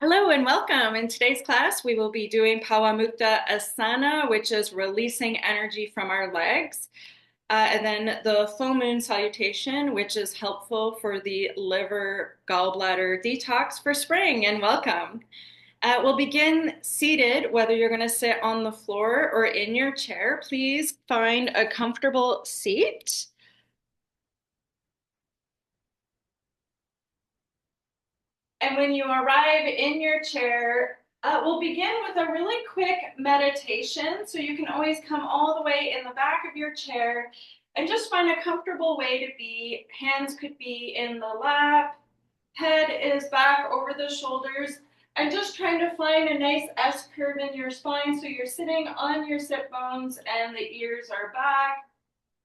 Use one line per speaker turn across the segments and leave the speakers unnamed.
Hello and welcome. In today's class, we will be doing Pawamukta Asana, which is releasing energy from our legs. And then the full moon salutation, which is helpful for the liver gallbladder detox for spring. And welcome. We'll begin seated, whether you're going to sit on the floor or in your chair. Please find a comfortable seat. And when you arrive in your chair, we'll begin with a really quick meditation. So you can always come all the way in the back of your chair and just find a comfortable way to be. Hands could be in the lap, head is back over the shoulders, and just trying to find a nice S curve in your spine. So you're sitting on your sit bones and the ears are back,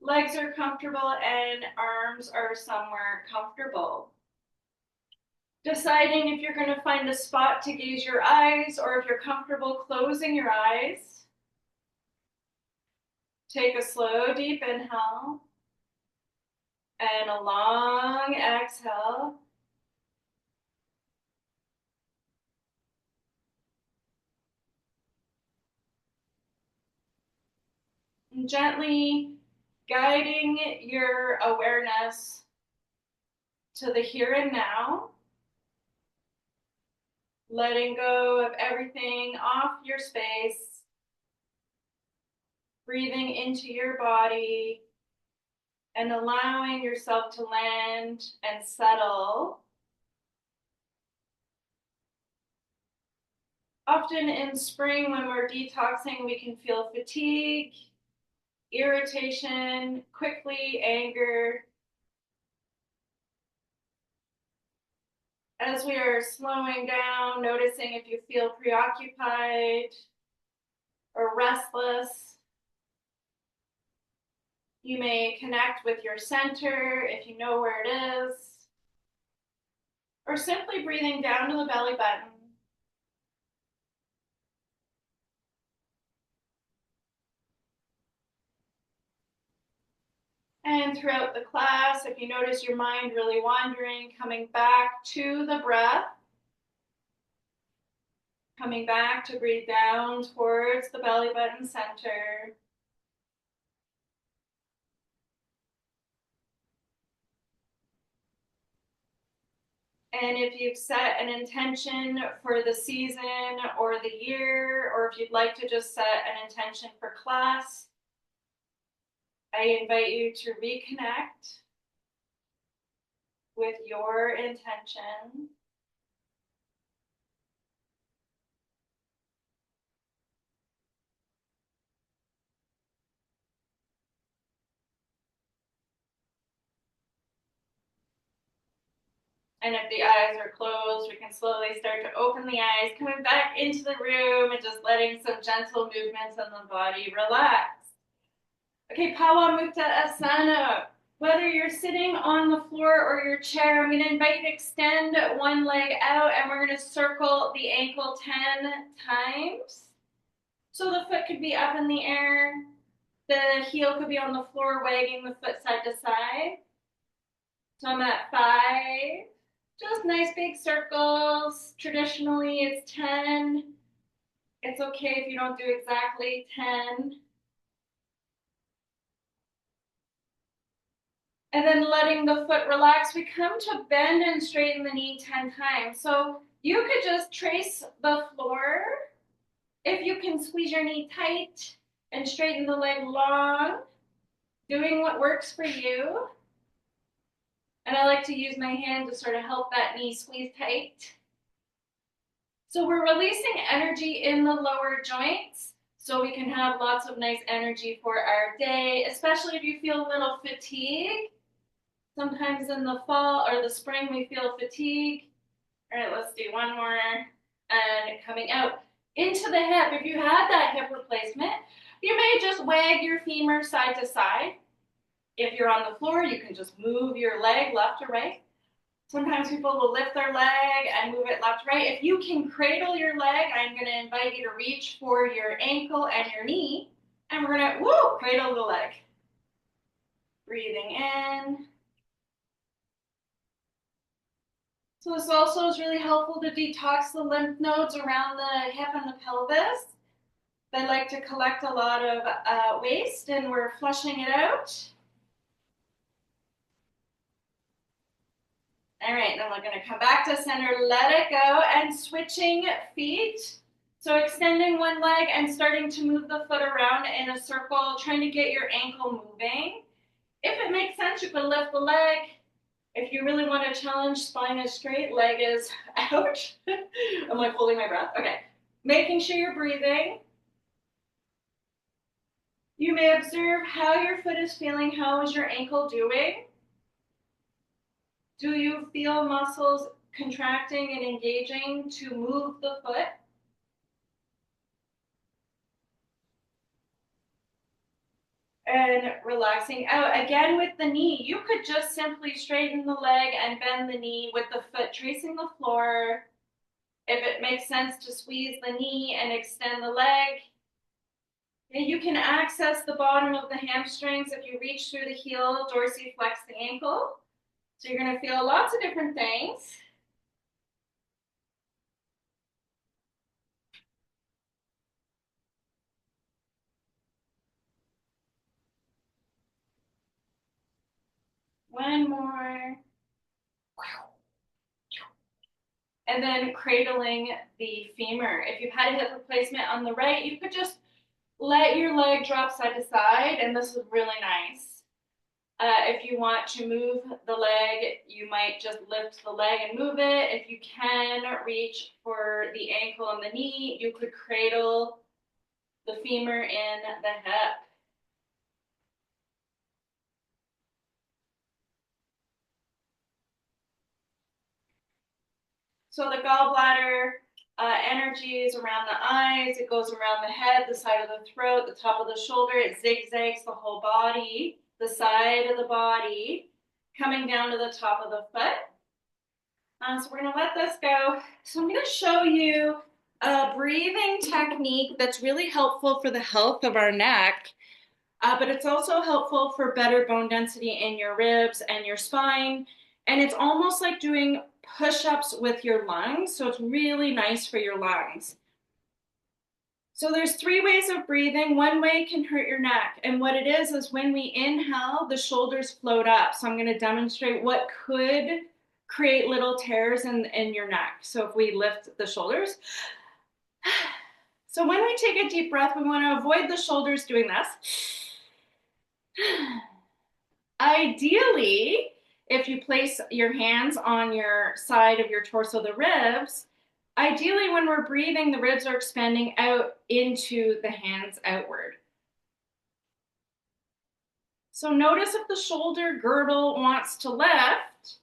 legs are comfortable, and arms are somewhere comfortable. Deciding if you're going to find a spot to gaze your eyes or if you're comfortable closing your eyes. Take a slow, deep inhale and a long exhale. And gently guiding your awareness to the here and now. Letting go of everything off your space. Breathing into your body and allowing yourself to land and settle. Often in spring, when we're detoxing, we can feel fatigue, irritation, quickly anger. As we are slowing down, noticing if you feel preoccupied or restless. You may connect with your center if you know where it is, or simply breathing down to the belly button. And throughout the class, if you notice your mind really wandering, coming back to the breath, coming back to breathe down towards the belly button center. And if you've set an intention for the season or the year, or if you'd like to just set an intention for class, I invite you to reconnect with your intention. And if the eyes are closed, we can slowly start to open the eyes, coming back into the room and just letting some gentle movements in the body relax. Okay, Pawamukta Asana. Whether you're sitting on the floor or your chair, I'm going to invite you to extend one leg out and we're going to circle the ankle 10 times. So the foot could be up in the air, the heel could be on the floor, wagging the foot side to side. So I'm at 5. Just nice big circles. Traditionally, it's 10. It's okay if you don't do exactly 10. And then letting the foot relax, we come to bend and straighten the knee 10 times. So you could just trace the floor. If you can squeeze your knee tight and straighten the leg long, doing what works for you. And I like to use my hand to sort of help that knee squeeze tight. So we're releasing energy in the lower joints so we can have lots of nice energy for our day, especially if you feel a little fatigue. Sometimes in the fall or the spring we feel fatigue. All right, let's do one more. And coming out into the hip. If you had that hip replacement, you may just wag your femur side to side. If you're on the floor, you can just move your leg left to right. Sometimes people will lift their leg and move it left to right. If you can cradle your leg, I'm going to invite you to reach for your ankle and your knee. And we're going to, cradle the leg. Breathing in. So this also is really helpful to detox the lymph nodes around the hip and the pelvis. They like to collect a lot of waste, and we're flushing it out. All right, then we're gonna come back to center, let it go, and switching feet. So extending one leg and starting to move the foot around in a circle, trying to get your ankle moving. If it makes sense, you can lift the leg. If you really want to challenge, spine is straight, leg is out. I'm like holding my breath. Okay, making sure you're breathing. You may observe how your foot is feeling. How is your ankle doing? Do you feel muscles contracting and engaging to move the foot? And relaxing out. Again with the knee, you could just simply straighten the leg and bend the knee with the foot tracing the floor. If it makes sense to squeeze the knee and extend the leg. And you can access the bottom of the hamstrings if you reach through the heel, dorsiflex the ankle. So you're going to feel lots of different things. One more. And then cradling the femur. If you've had a hip replacement on the right, you could just let your leg drop side to side, and this is really nice. If you want to move the leg, you might just lift the leg and move it. If you can reach for the ankle and the knee, you could cradle the femur in the hip. So the gallbladder energy is around the eyes, it goes around the head, the side of the throat, the top of the shoulder, it zigzags the whole body, the side of the body, coming down to the top of the foot. So we're gonna let this go. So I'm gonna show you a breathing technique that's really helpful for the health of our neck, but it's also helpful for better bone density in your ribs and your spine. And it's almost like doing push-ups with your lungs. So it's really nice for your lungs. So there's 3 ways of breathing. One way can hurt your neck. And what it is when we inhale, the shoulders float up. So I'm going to demonstrate what could create little tears in your neck. So if we lift the shoulders. So when we take a deep breath, we want to avoid the shoulders doing this. Ideally, if you place your hands on your side of your torso, the ribs, ideally when we're breathing, the ribs are expanding out into the hands outward. So notice if the shoulder girdle wants to lift,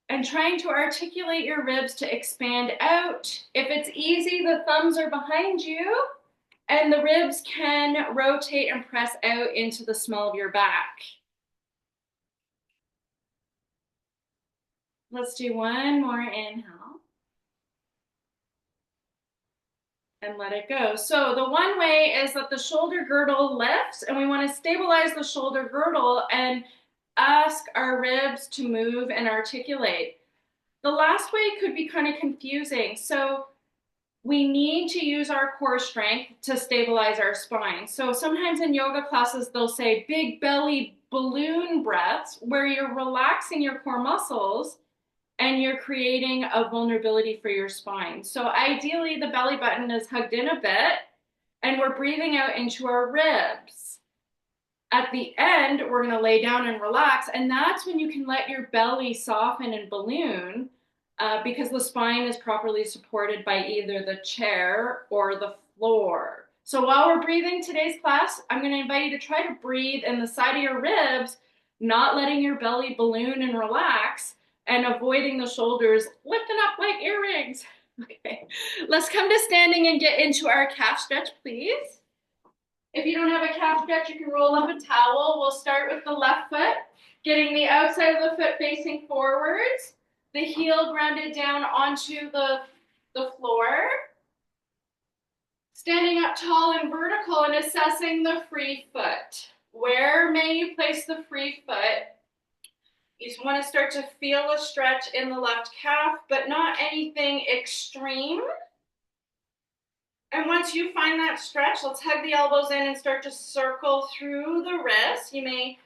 and trying to articulate your ribs to expand out. If it's easy, the thumbs are behind you, and the ribs can rotate and press out into the small of your back. Let's do one more inhale. And let it go. So the one way is that the shoulder girdle lifts, and we want to stabilize the shoulder girdle and ask our ribs to move and articulate. The last way could be kind of confusing. So we need to use our core strength to stabilize our spine. So sometimes in yoga classes, they'll say big belly balloon breaths where you're relaxing your core muscles and you're creating a vulnerability for your spine. So ideally, the belly button is hugged in a bit, and we're breathing out into our ribs. At the end, we're going to lay down and relax, and that's when you can let your belly soften and balloon because the spine is properly supported by either the chair or the floor. So while we're breathing today's class, I'm going to invite you to try to breathe in the side of your ribs, not letting your belly balloon and relax, and avoiding the shoulders lifting up like earrings. Okay, let's come to standing and get into our calf stretch, please. If you don't have a calf stretch, you can roll up a towel. We'll start with the left foot, getting the outside of the foot facing forwards, the heel grounded down onto the floor, standing up tall and vertical and assessing the free foot. Where may you place the free foot? You just want to start to feel a stretch in the left calf, but not anything extreme. And once you find that stretch, let's hug the elbows in and start to circle through the wrists. You may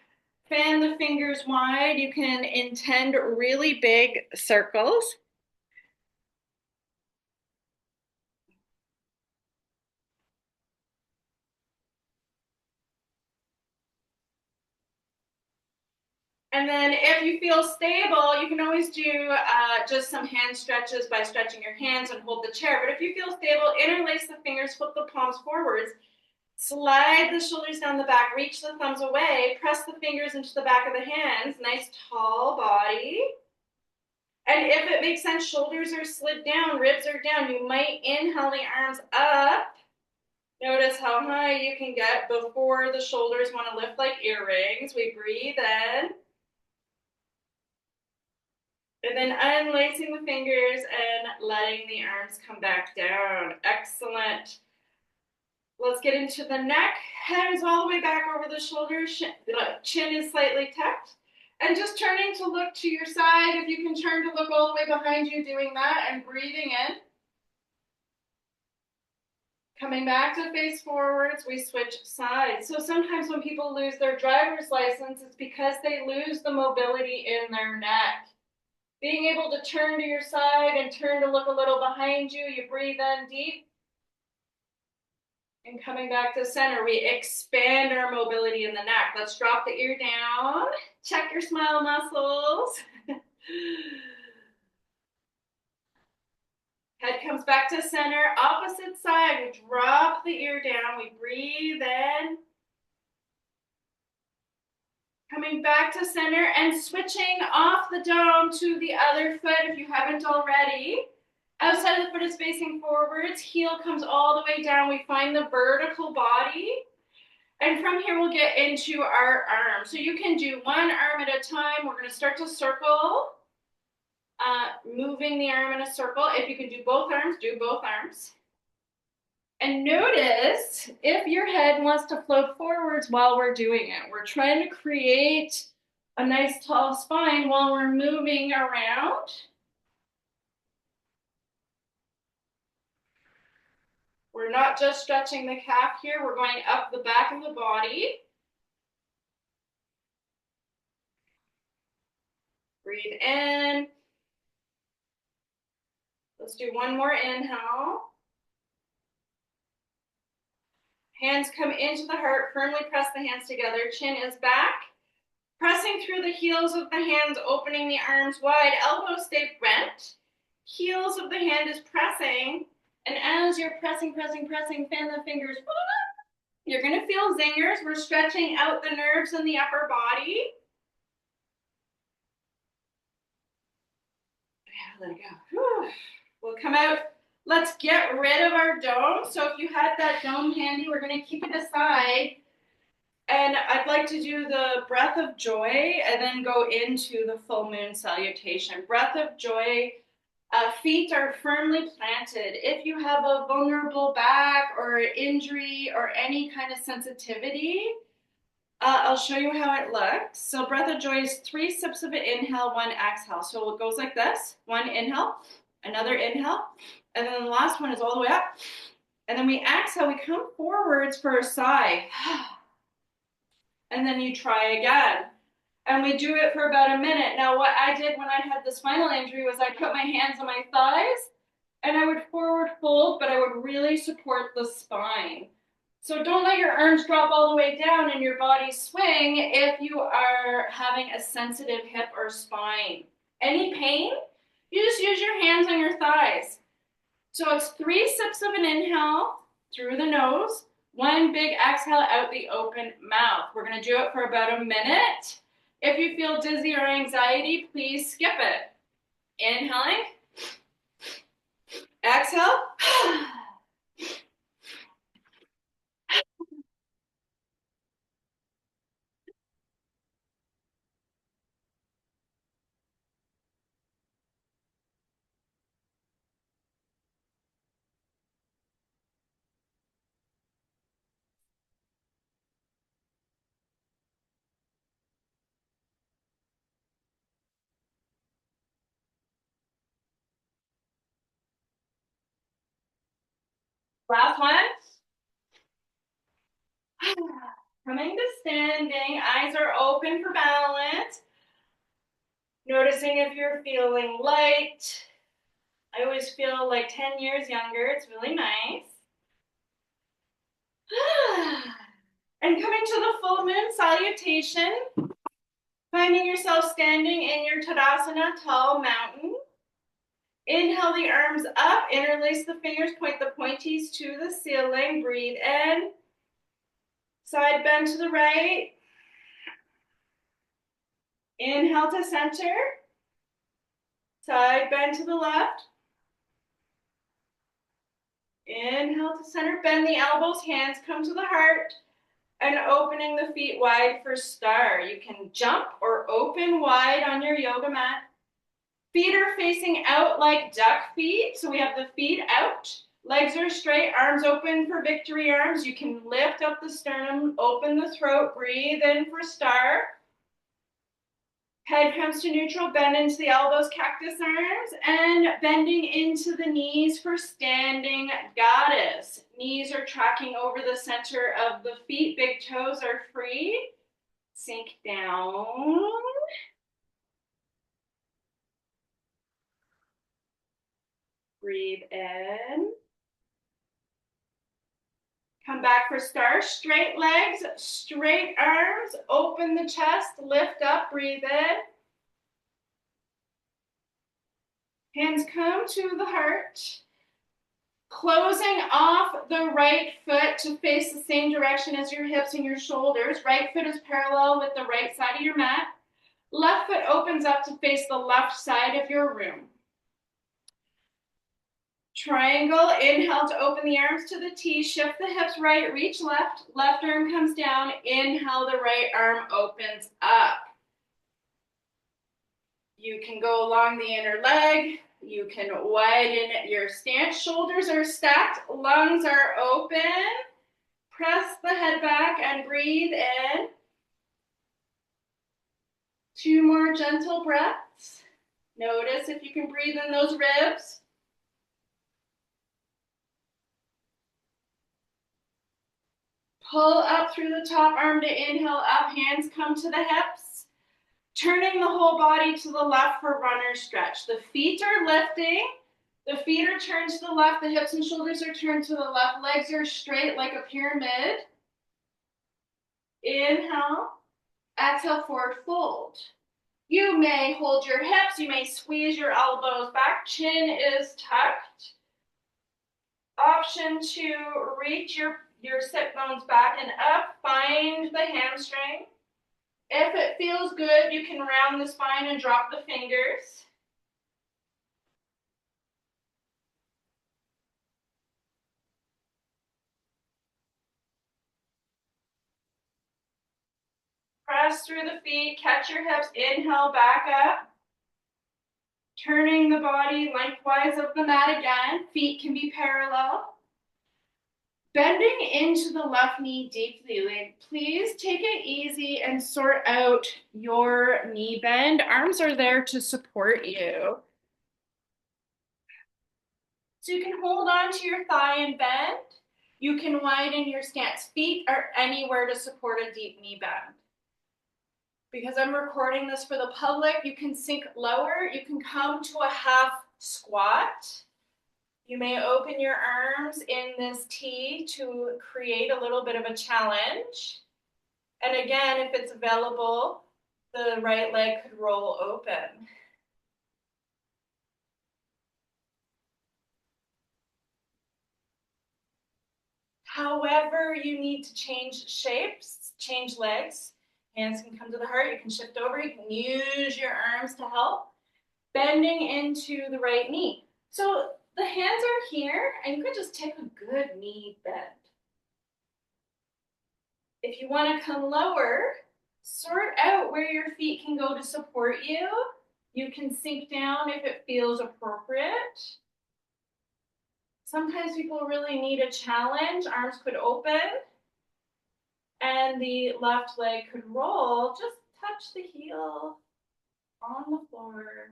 fan the fingers wide. You can intend really big circles. And then if you feel stable, you can always do just some hand stretches by stretching your hands and hold the chair. But if you feel stable, interlace the fingers, flip the palms forwards, slide the shoulders down the back, reach the thumbs away, press the fingers into the back of the hands, nice tall body. And if it makes sense, shoulders are slid down, ribs are down. You might inhale the arms up. Notice how high you can get before the shoulders want to lift like earrings. We breathe in. And then unlacing the fingers and letting the arms come back down. Excellent. Let's get into the neck. Head is all the way back over the shoulders. Chin is slightly tucked. And just turning to look to your side. If you can turn to look all the way behind you, doing that and breathing in. Coming back to face forwards, we switch sides. So sometimes when people lose their driver's license, it's because they lose the mobility in their neck. Being able to turn to your side and turn to look a little behind you, you breathe in deep. And coming back to center, we expand our mobility in the neck. Let's drop the ear down. Check your smile muscles. Head comes back to center. Opposite side, we drop the ear down. We breathe in. Coming back to center and switching off the dome to the other foot if you haven't already. Outside of the foot is facing forwards. Heel comes all the way down. We find the vertical body. And from here, we'll get into our arms. So you can do one arm at a time. We're going to start to circle, moving the arm in a circle. If you can do both arms, do both arms. And notice if your head wants to float forwards while we're doing it. We're trying to create a nice tall spine while we're moving around. We're not just stretching the calf here, we're going up the back of the body. Breathe in. Let's do one more inhale. Hands come into the heart, firmly press the hands together, chin is back. Pressing through the heels of the hands, opening the arms wide, elbows stay bent. Heels of the hand is pressing, and as you're pressing, fan the fingers. You're going to feel zingers. We're stretching out the nerves in the upper body. Yeah, let it go. Whew. We'll come out. Let's get rid of our dome. So if you had that dome handy, we're going to keep it aside. And I'd like to do the breath of joy and then go into the full moon salutation. Breath of joy, feet are firmly planted. If you have a vulnerable back or injury or any kind of sensitivity, I'll show you how it looks. So breath of joy is 3 sips of an inhale, 1 exhale. So it goes like this. 1 inhale, another inhale, and then the last one is all the way up. And then we exhale, we come forwards for a sigh. And then you try again. And we do it for about a minute. Now, what I did when I had the spinal injury was I put my hands on my thighs and I would forward fold, but I would really support the spine. So don't let your arms drop all the way down and your body swing if you are having a sensitive hip or spine. Any pain? You just use your hands on your thighs. So it's 3 sips of an inhale through the nose, 1 big exhale out the open mouth. We're going to do it for about a minute. If you feel dizzy or anxiety, please skip it. Inhaling. Exhale. Last one. Coming to standing, eyes are open for balance. Noticing if you're feeling light. I always feel like 10 years younger. It's really nice. And coming to the full moon salutation, finding yourself standing in your Tadasana tall mountain. Inhale the arms up, interlace the fingers, point the pointies to the ceiling. Breathe in. Side bend to the right. Inhale to center. Side bend to the left. Inhale to center. Bend the elbows, hands come to the heart. And opening the feet wide for star. You can jump or open wide on your yoga mat. Feet are facing out like duck feet. So we have the feet out. Legs are straight, arms open for victory arms. You can lift up the sternum, open the throat, breathe in for star. Head comes to neutral, bend into the elbows, cactus arms, and bending into the knees for standing goddess. Knees are tracking over the center of the feet, big toes are free. Sink down. Breathe in. Come back for star. Straight legs, straight arms, open the chest, lift up, breathe in. Hands come to the heart. Closing off the right foot to face the same direction as your hips and your shoulders. Right foot is parallel with the right side of your mat. Left foot opens up to face the left side of your room. Triangle, inhale to open the arms to the T, shift the hips right, reach left, left arm comes down, inhale, the right arm opens up. You can go along the inner leg, you can widen your stance, shoulders are stacked, lungs are open, press the head back and breathe in. 2 more gentle breaths. Notice if you can breathe in those ribs. Pull up through the top arm to inhale up, hands come to the hips. Turning the whole body to the left for runner stretch. The feet are lifting, the feet are turned to the left, the hips and shoulders are turned to the left, legs are straight like a pyramid. Inhale, exhale, forward fold. You may hold your hips, you may squeeze your elbows back, chin is tucked. Option to reach your sit bones back and up, find the hamstring. If it feels good, you can round the spine and drop the fingers. Press through the feet, catch your hips, inhale, back up. Turning the body lengthwise of the mat again, feet can be parallel. Bending into the left knee deeply, like, please take it easy and sort out your knee bend. Arms are there to support you. So you can hold on to your thigh and bend. You can widen your stance. Feet are anywhere to support a deep knee bend. Because I'm recording this for the public, you can sink lower. You can come to a half squat. You may open your arms in this T to create a little bit of a challenge. And again, if it's available, the right leg could roll open. However, you need to change shapes, change legs. Hands can come to the heart. You can shift over. You can use your arms to help. Bending into the right knee. So the hands are here, and you can just take a good knee bend. If you want to come lower, sort out where your feet can go to support you. You can sink down if it feels appropriate. Sometimes people really need a challenge. Arms could open, and the left leg could roll. Just touch the heel on the floor.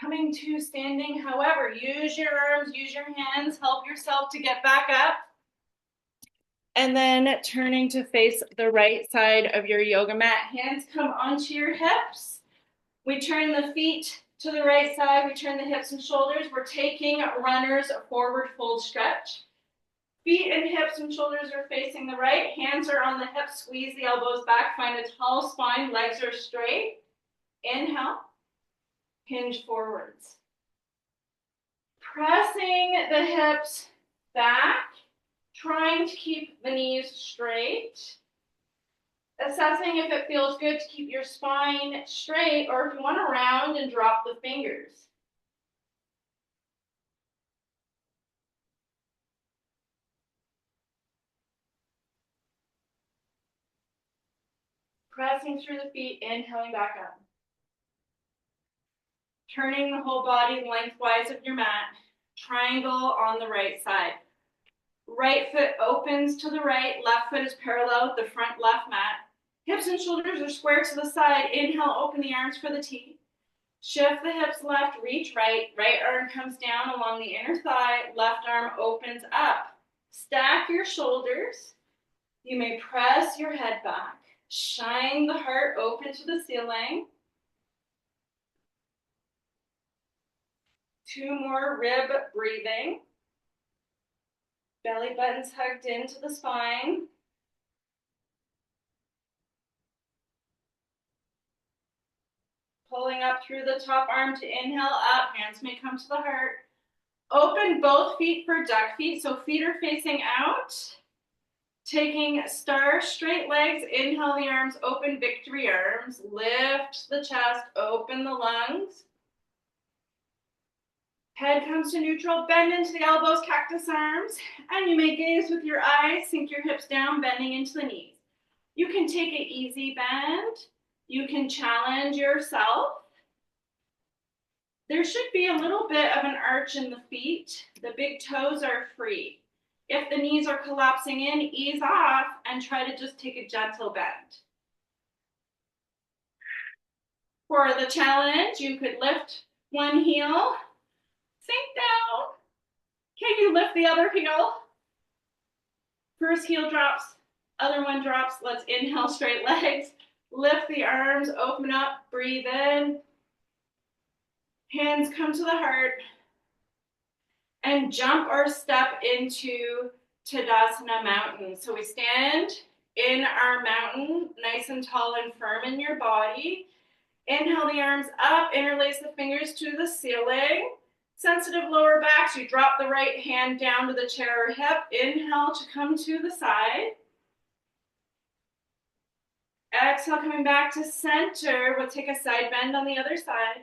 Coming to standing, however, use your arms, use your hands, help yourself to get back up. And then turning to face the right side of your yoga mat. Hands come onto your hips. We turn the feet to the right side. We turn the hips and shoulders. We're taking runner's forward fold stretch. Feet and hips and shoulders are facing the right. Hands are on the hips. Squeeze the elbows back. Find a tall spine. Legs are straight. Inhale. Hinge forwards. Pressing the hips back. Trying to keep the knees straight. Assessing if it feels good to keep your spine straight, or if you want to round and drop the fingers. Pressing through the feet, inhaling back up. Turning the whole body lengthwise of your mat. Triangle on the right side. Right foot opens to the right, left foot is parallel with the front left mat. Hips and shoulders are square to the side. Inhale, open the arms for the T. Shift the hips left, reach right. Right arm comes down along the inner thigh. Left arm opens up. Stack your shoulders. You may press your head back. Shine the heart open to the ceiling. 2 more rib breathing. Belly button's hugged into the spine. Pulling up through the top arm to inhale up. Hands may come to the heart. Open both feet for duck feet. So feet are facing out. Taking star straight legs. Inhale the arms, open victory arms. Lift the chest, open the lungs. Head comes to neutral, bend into the elbows, cactus arms, and you may gaze with your eyes, sink your hips down, bending into the knees. You can take an easy bend. You can challenge yourself. There should be a little bit of an arch in the feet. The big toes are free. If the knees are collapsing in, ease off and try to just take a gentle bend. For the challenge, you could lift one heel, sink down. Can you lift the other heel? First heel drops, other one drops. Let's inhale, straight legs. Lift the arms, open up, breathe in. Hands come to the heart. And jump or step into Tadasana Mountain. So we stand in our mountain, nice and tall and firm in your body. Inhale the arms up, interlace the fingers to the ceiling. Sensitive lower back, so you drop the right hand down to the chair or hip. Inhale to come to the side. Exhale, coming back to center. We'll take a side bend on the other side.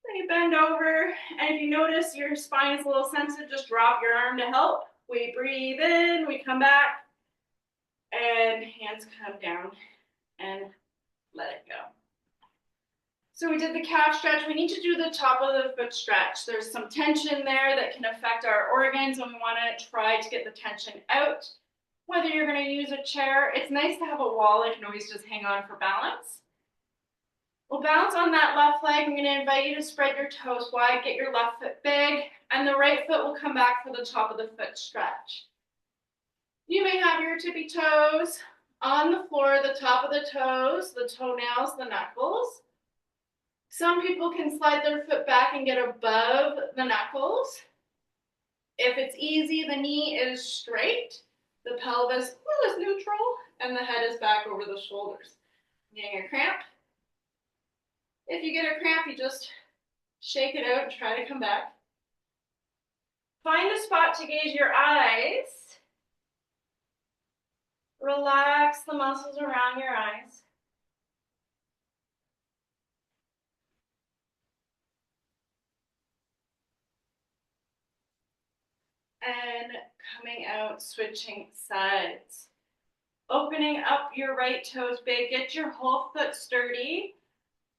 Then you bend over, and if you notice your spine is a little sensitive, just drop your arm to help. We breathe in, we come back, and hands come down and let it go. So we did the calf stretch. We need to do the top of the foot stretch. There's some tension there that can affect our organs, and we want to try to get the tension out. Whether you're going to use a chair, it's nice to have a wall. I can always just hang on for balance. We'll bounce on that left leg. I'm going to invite you to spread your toes wide, get your left foot big, and the right foot will come back for the top of the foot stretch. You may have your tippy toes on the floor, the top of the toes, the toenails, the knuckles. Some people can slide their foot back and get above the knuckles. If it's easy, the knee is straight, the pelvis is neutral, and the head is back over the shoulders. Getting a cramp? If you get a cramp, you just shake it out and try to come back. Find a spot to gaze your eyes. Relax the muscles around your eyes. And coming out, switching sides. Opening up your right toes big. Get your whole foot sturdy.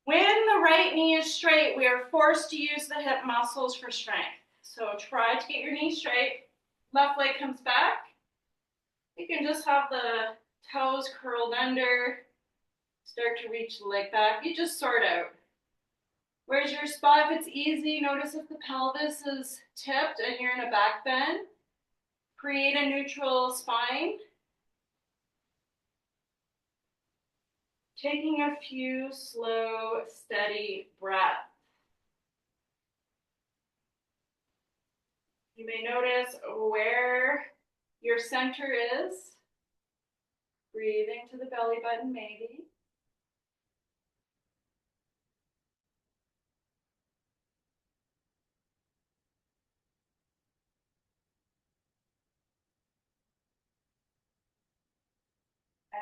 When the right knee is straight, we are forced to use the hip muscles for strength. So try to get your knee straight. Left leg comes back. You can just have the toes curled under. Start to reach the leg back. You just sort out. Where's your spot? If it's easy, notice if the pelvis is tipped and you're in a back bend. Create a neutral spine. Taking a few slow, steady breaths. You may notice where your center is. Breathing to the belly button, maybe.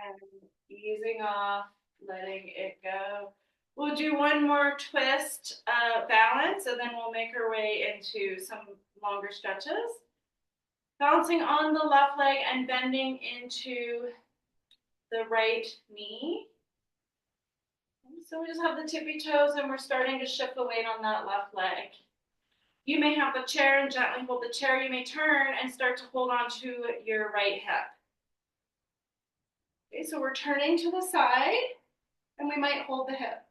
And easing off, letting it go. We'll do one more twist, balance, and then we'll make our way into some longer stretches. Bouncing on the left leg and bending into the right knee. So we just have the tippy toes and we're starting to shift the weight on that left leg. You may have the chair and gently hold the chair. You may turn and start to hold on to your right hip. Okay, so we're turning to the side and we might hold the hip.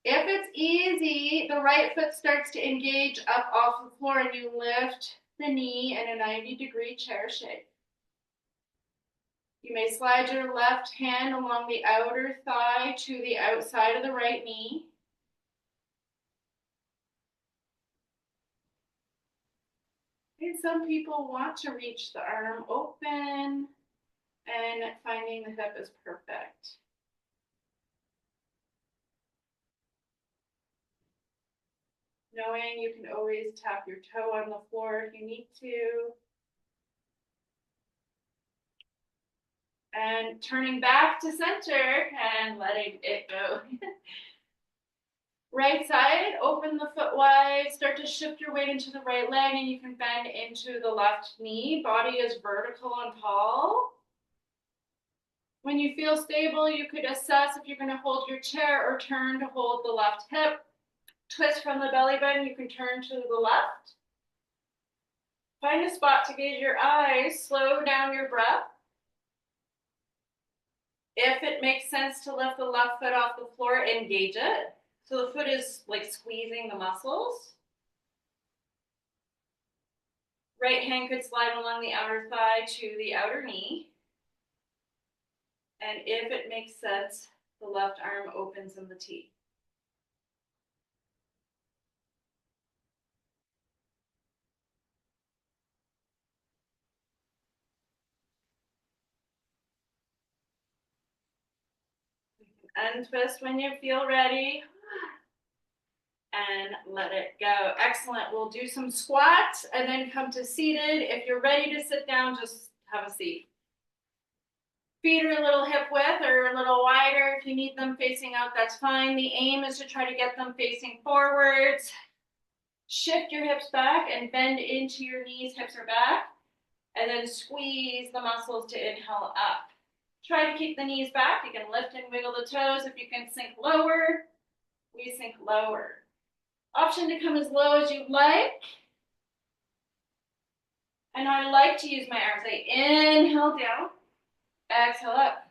If it's easy, the right foot starts to engage up off the floor and you lift the knee in a 90-degree chair shape. You may slide your left hand along the outer thigh to the outside of the right knee. And some people want to reach the arm open, and finding the hip is perfect. Knowing you can always tap your toe on the floor if you need to. And turning back to center and letting it go. Right side, open the foot wide, start to shift your weight into the right leg, and you can bend into the left knee. Body is vertical and tall. When you feel stable, you could assess if you're going to hold your chair or turn to hold the left hip. Twist from the belly button, you can turn to the left. Find a spot to gaze your eyes, slow down your breath. If it makes sense to lift the left foot off the floor, engage it. So the foot is like squeezing the muscles. Right hand could slide along the outer thigh to the outer knee. And if it makes sense, the left arm opens in the T. Untwist when you feel ready. And let it go. Excellent. We'll do some squats and then come to seated. If you're ready to sit down, just have a seat. Feet are a little hip width or a little wider. If you need them facing out, that's fine. The aim is to try to get them facing forwards. Shift your hips back and bend into your knees. Hips are back. And then squeeze the muscles to inhale up. Try to keep the knees back. You can lift and wiggle the toes. If you can sink lower, we sink lower. Option to come as low as you'd like. And I like to use my arms. I inhale down, exhale up.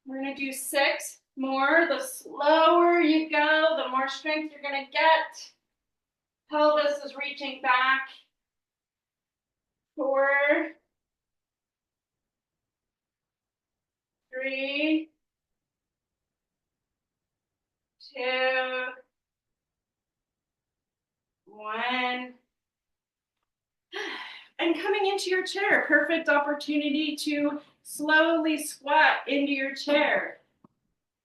We're going to do 6 more. The slower you go, the more strength you're going to get. Pelvis is reaching back. 4, 3, 2, 1. And coming into your chair, perfect opportunity to slowly squat into your chair.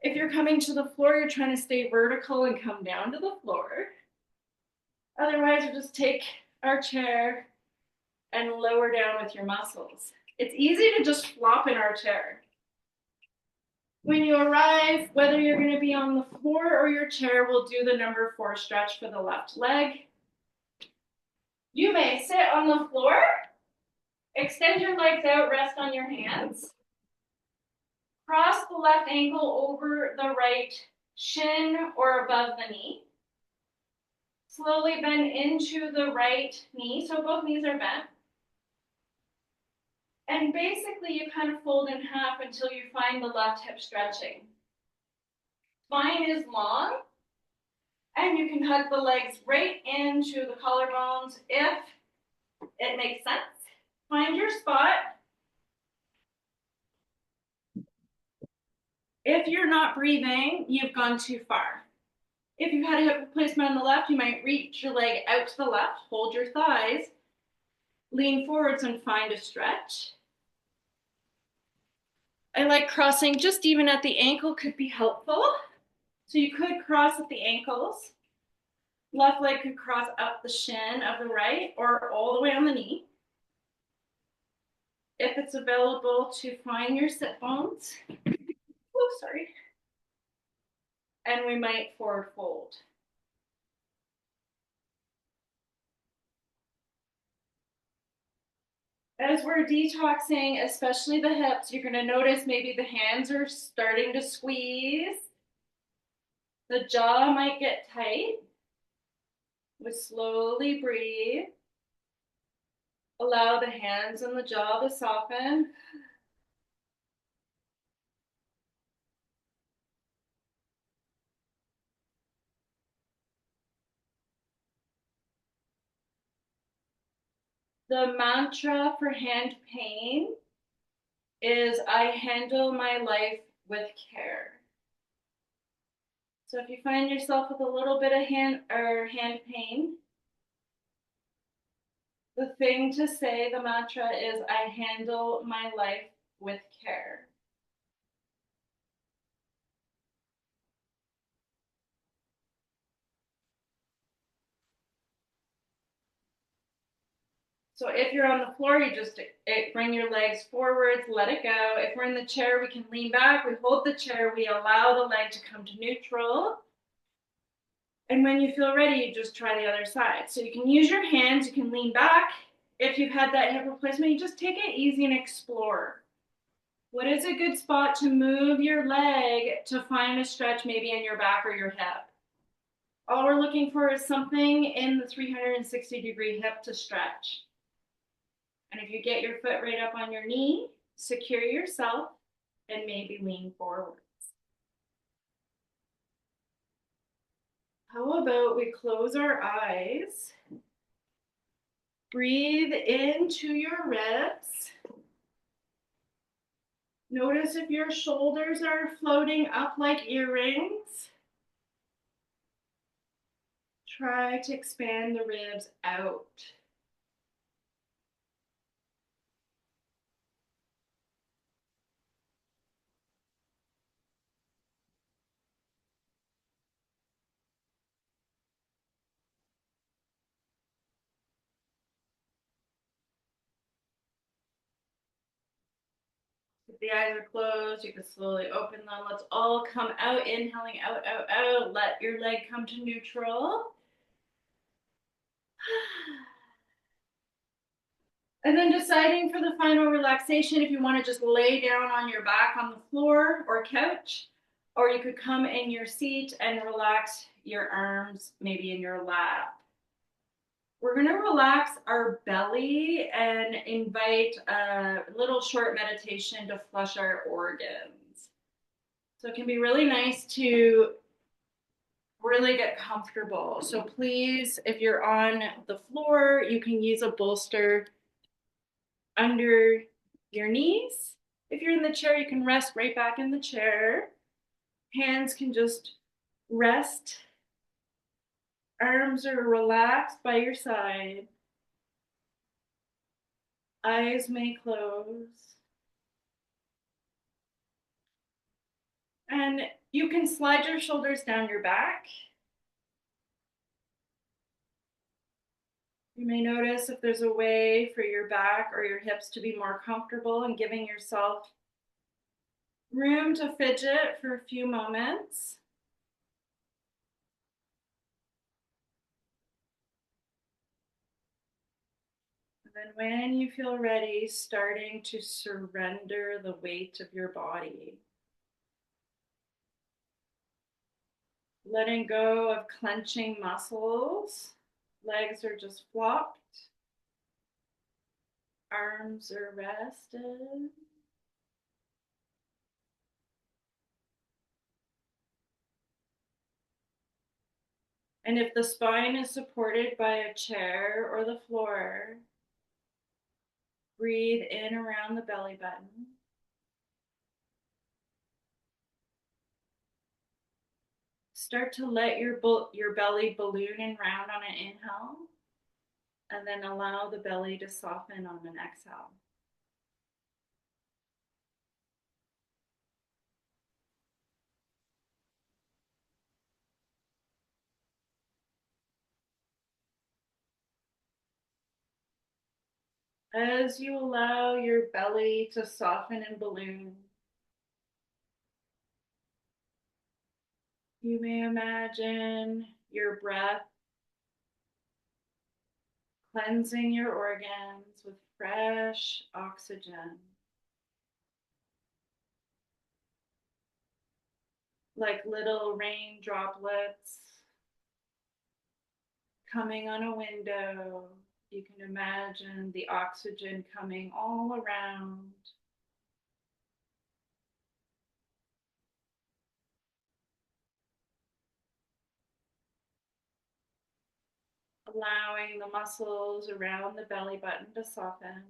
If you're coming to the floor, you're trying to stay vertical and come down to the floor. Otherwise, we'll just take our chair and lower down with your muscles. It's easy to just flop in our chair. When you arrive, whether you're going to be on the floor or your chair, we'll do the number 4 stretch for the left leg. You may sit on the floor, extend your legs out, rest on your hands. Cross the left ankle over the right shin or above the knee. Slowly bend into the right knee, so both knees are bent. And basically you kind of fold in half until you find the left hip stretching. Spine is long, and you can hug the legs right into the collarbones if it makes sense. Find your spot. If you're not breathing, you've gone too far. If you've had a hip replacement on the left, you might reach your leg out to the left, hold your thighs, lean forwards and find a stretch. I like crossing just even at the ankle could be helpful. So you could cross at the ankles. Left leg could cross up the shin of the right or all the way on the knee. If it's available to find your sit bones. Oh, sorry. And we might forward fold. As we're detoxing, especially the hips, you're going to notice maybe the hands are starting to squeeze. The jaw might get tight. We slowly breathe. Allow the hands and the jaw to soften. The mantra for hand pain is I handle my life with care. So if you find yourself with a little bit of hand pain, the thing to say, the mantra is I handle my life with care. So if you're on the floor, you just bring your legs forwards, let it go. If we're in the chair, we can lean back, we hold the chair, we allow the leg to come to neutral. And when you feel ready, you just try the other side. So you can use your hands, you can lean back. If you've had that hip replacement, you just take it easy and explore. What is a good spot to move your leg to find a stretch maybe in your back or your hip? All we're looking for is something in the 360-degree hip to stretch. And if you get your foot right up on your knee, secure yourself and maybe lean forwards. How about we close our eyes, breathe into your ribs. Notice if your shoulders are floating up like earrings. Try to expand the ribs out. If the eyes are closed, you can slowly open them. Let's all come out, inhaling out, out, out. Let your leg come to neutral. And then deciding for the final relaxation if you want to just lay down on your back on the floor or couch, or you could come in your seat and relax your arms maybe in your lap. We're going to relax our belly and invite a little short meditation to flush our organs. So it can be really nice to really get comfortable. So please, if you're on the floor, you can use a bolster under your knees. If you're in the chair, you can rest right back in the chair. Hands can just rest. Arms are relaxed by your side. Eyes may close. And you can slide your shoulders down your back. You may notice if there's a way for your back or your hips to be more comfortable and giving yourself room to fidget for a few moments. And then when you feel ready, starting to surrender the weight of your body. Letting go of clenching muscles. Legs are just flopped. Arms are rested. And if the spine is supported by a chair or the floor, breathe in around the belly button. Start to let your belly balloon and round on an inhale, and then allow the belly to soften on an exhale. As you allow your belly to soften and balloon, you may imagine your breath cleansing your organs with fresh oxygen, like little rain droplets coming on a window. You can imagine the oxygen coming all around, allowing the muscles around the belly button to soften.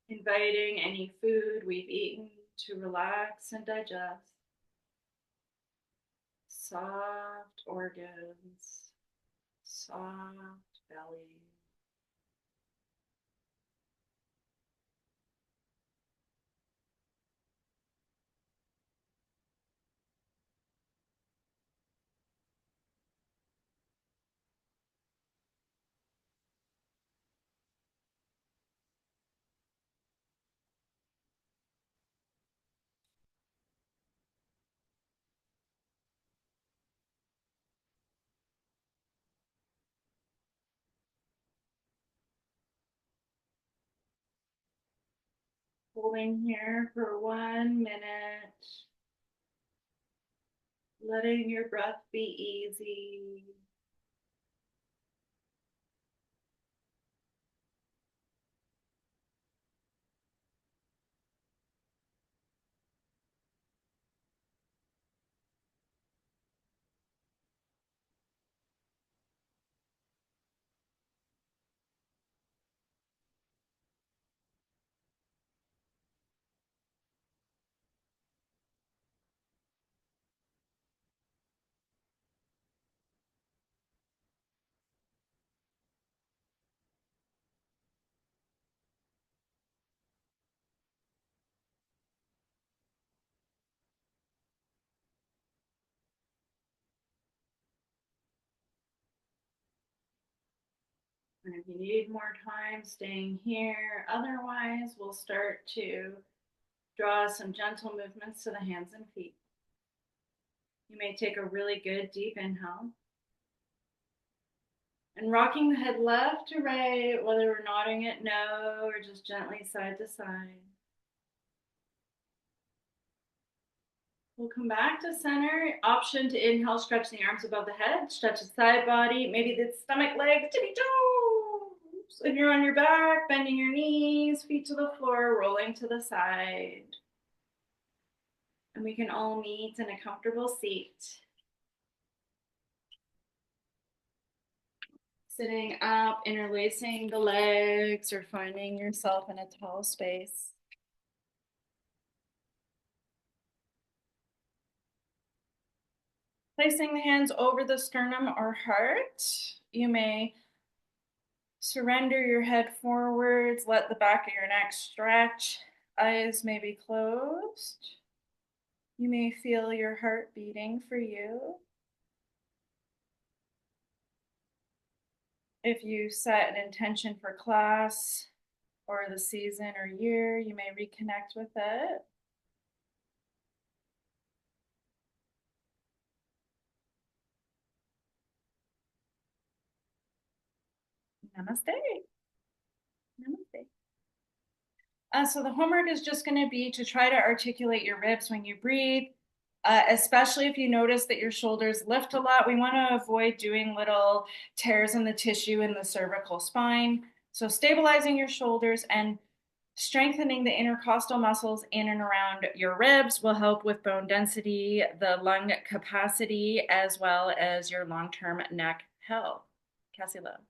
Inviting any food we've eaten to relax and digest. Soft organs, soft belly. Holding here for 1 minute, letting your breath be easy. And if you need more time staying here, otherwise, we'll start to draw some gentle movements to the hands and feet. You may take a really good deep inhale. And rocking the head left to right, whether we're nodding it no or just gently side to side. We'll come back to center. Option to inhale, stretch the arms above the head, stretch the side body, maybe the stomach, legs, tippy toes. If you're on your back, bending your knees, feet to the floor, rolling to the side. And we can all meet in a comfortable seat. Sitting up, interlacing the legs, or finding yourself in a tall space. Placing the hands over the sternum or heart, you may surrender your head forwards, let the back of your neck stretch, eyes may be closed. You may feel your heart beating for you. If you set an intention for class or the season or year, you may reconnect with it. Namaste. Namaste. So the homework is just going to be to try to articulate your ribs when you breathe, especially if you notice that your shoulders lift a lot. We want to avoid doing little tears in the tissue in the cervical spine. So stabilizing your shoulders and strengthening the intercostal muscles in and around your ribs will help with bone density, the lung capacity, as well as your long-term neck health. Cassie, love.